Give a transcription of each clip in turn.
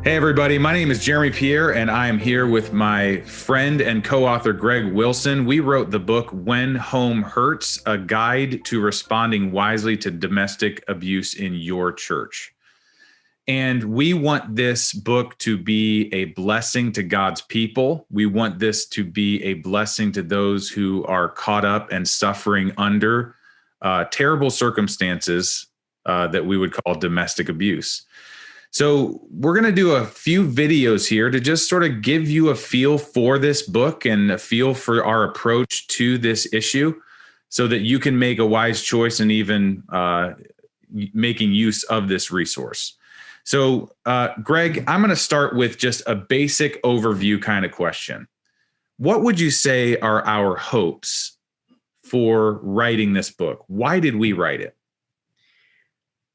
Hey, everybody. My name is Jeremy Pierre, and I am here with my friend and co author, Greg Wilson. We wrote the book, When Home Hurts, a guide to responding wisely to domestic abuse in your church. And we want this book to be a blessing to God's people. We want this to be a blessing to those who are caught up and suffering under terrible circumstances that we would call domestic abuse. So we're going to do a few videos here to just sort of give you a feel for this book and a feel for our approach to this issue so that you can make a wise choice and even making use of this resource. So, Greg, I'm going to start with just a basic overview kind of question. What would you say are our hopes for writing this book? Why did we write it?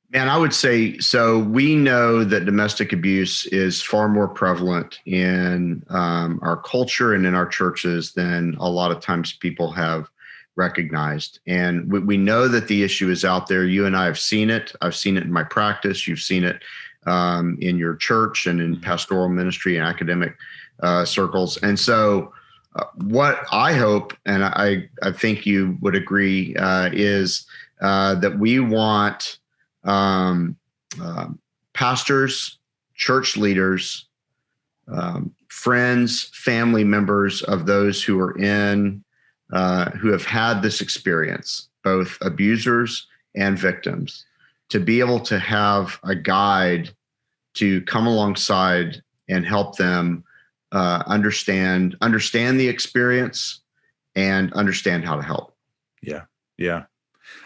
Man, I would say, so we know that domestic abuse is far more prevalent in our culture and in our churches than a lot of times people have recognized. And we know that the issue is out there. You and I have seen it. I've seen it in my practice. You've seen it in your church and in pastoral ministry and academic circles. And so what I hope, and I think you would agree, is that we want pastors, church leaders, friends, family members of those who are who have had this experience, both abusers and victims, to be able to have a guide to come alongside and help them understand the experience and understand how to help. Yeah.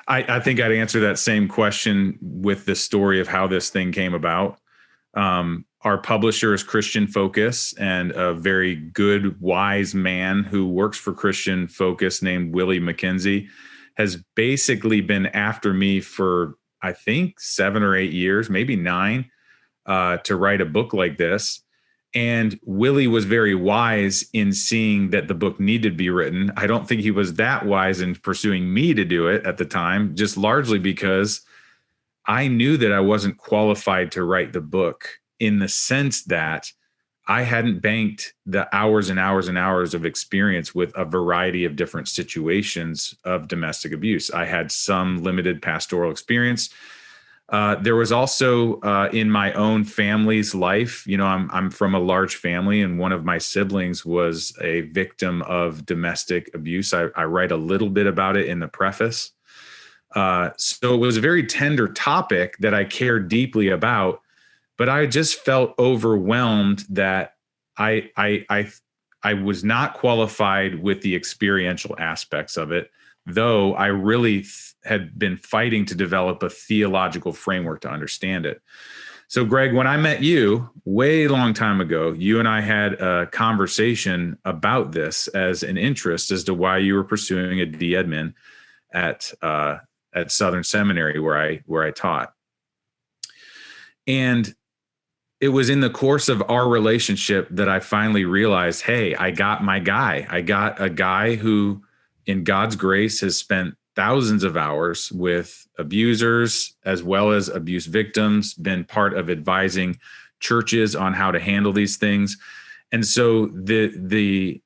I think I'd answer that same question with the story of how this thing came about. Our publisher is Christian Focus, and a very good, wise man who works for Christian Focus named Willie McKenzie has basically been after me for, I think, 7 or 8 years, maybe 9, to write a book like this. And Willie was very wise in seeing that the book needed to be written. I don't think he was that wise in pursuing me to do it at the time, just largely because I knew that I wasn't qualified to write the book, in the sense that I hadn't banked the hours and hours and hours of experience with a variety of different situations of domestic abuse. I had some limited pastoral experience. There was also in my own family's life, I'm from a large family, and one of my siblings was a victim of domestic abuse. I write a little bit about it in the preface. So it was a very tender topic that I cared deeply about, but I just felt overwhelmed that I was not qualified with the experiential aspects of it, though I really had been fighting to develop a theological framework to understand it. So, Greg, when I met you way long time ago, you and I had a conversation about this as an interest as to why you were pursuing a D-Admin at Southern Seminary where I taught. And it was in the course of our relationship that I finally realized, hey, I got my guy. I got a guy who, in God's grace, has spent thousands of hours with abusers as well as abuse victims, been part of advising churches on how to handle these things. And so the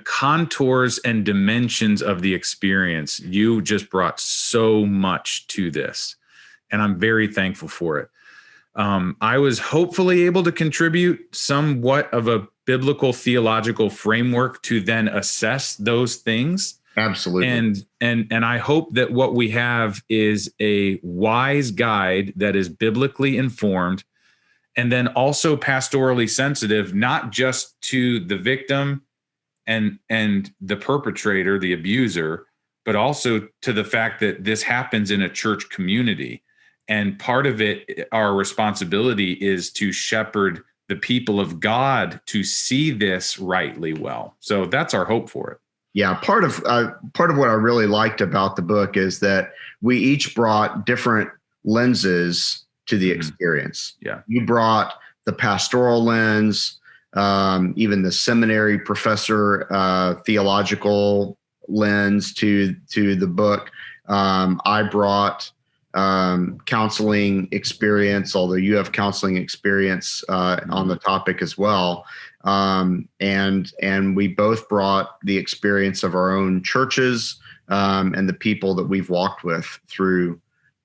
contours and dimensions of the experience, you just brought so much to this, and I'm very thankful for it. I was hopefully able to contribute somewhat of a biblical theological framework to then assess those things. Absolutely. And I hope that what we have is a wise guide that is biblically informed, and then also pastorally sensitive, not just to the victim and the perpetrator, the abuser, but also to the fact that this happens in a church community. And part of it, our responsibility, is to shepherd the people of God to see this rightly well. So that's our hope for it. Yeah, part of what I really liked about the book is that we each brought different lenses to the experience. Yeah, you brought the pastoral lens, even the seminary professor theological lens to the book. I brought counseling experience, although you have counseling experience on the topic as well. And we both brought the experience of our own churches and the people that we've walked with through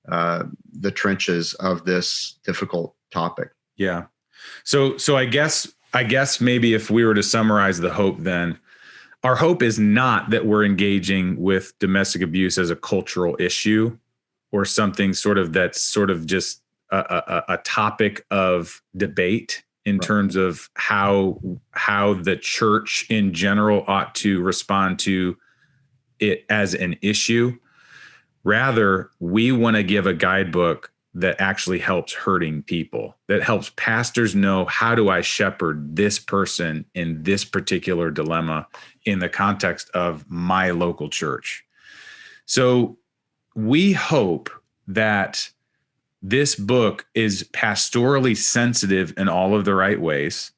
the trenches of this difficult topic. Yeah. So I guess maybe if we were to summarize the hope, then our hope is not that we're engaging with domestic abuse as a cultural issue or something that's sort of just a topic of debate in terms of how the church in general ought to respond to it as an issue. Rather, we want to give a guidebook that actually helps hurting people, that helps pastors know, how do I shepherd this person in this particular dilemma in the context of my local church? So we hope that this book is pastorally sensitive in all of the right ways.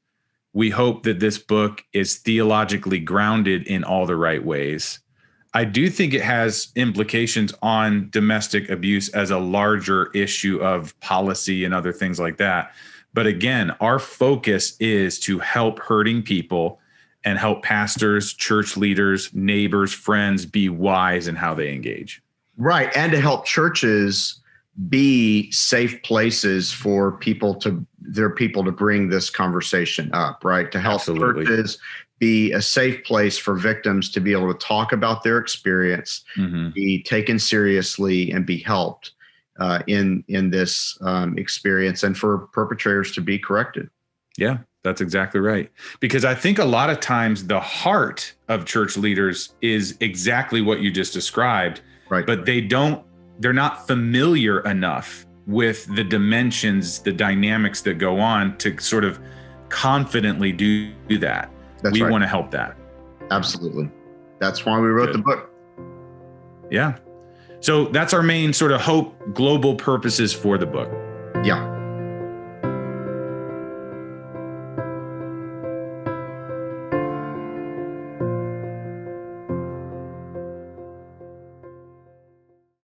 We hope that this book is theologically grounded in all the right ways. I do think it has implications on domestic abuse as a larger issue of policy and other things like that. But again, our focus is to help hurting people and help pastors, church leaders, neighbors, friends be wise in how they engage. Right. And to help churches be safe places for people to bring this conversation up, right? To help churches be a safe place for victims to be able to talk about their experience, be taken seriously, and be helped in this experience, and for perpetrators to be corrected. Yeah, that's exactly right. Because I think a lot of times the heart of church leaders is exactly what you just described, right? But they're not familiar enough with the dimensions, the dynamics that go on to sort of confidently do that. We want to help that. Absolutely. That's why we wrote the book. Yeah. So that's our main sort of hope, global purposes for the book. Yeah.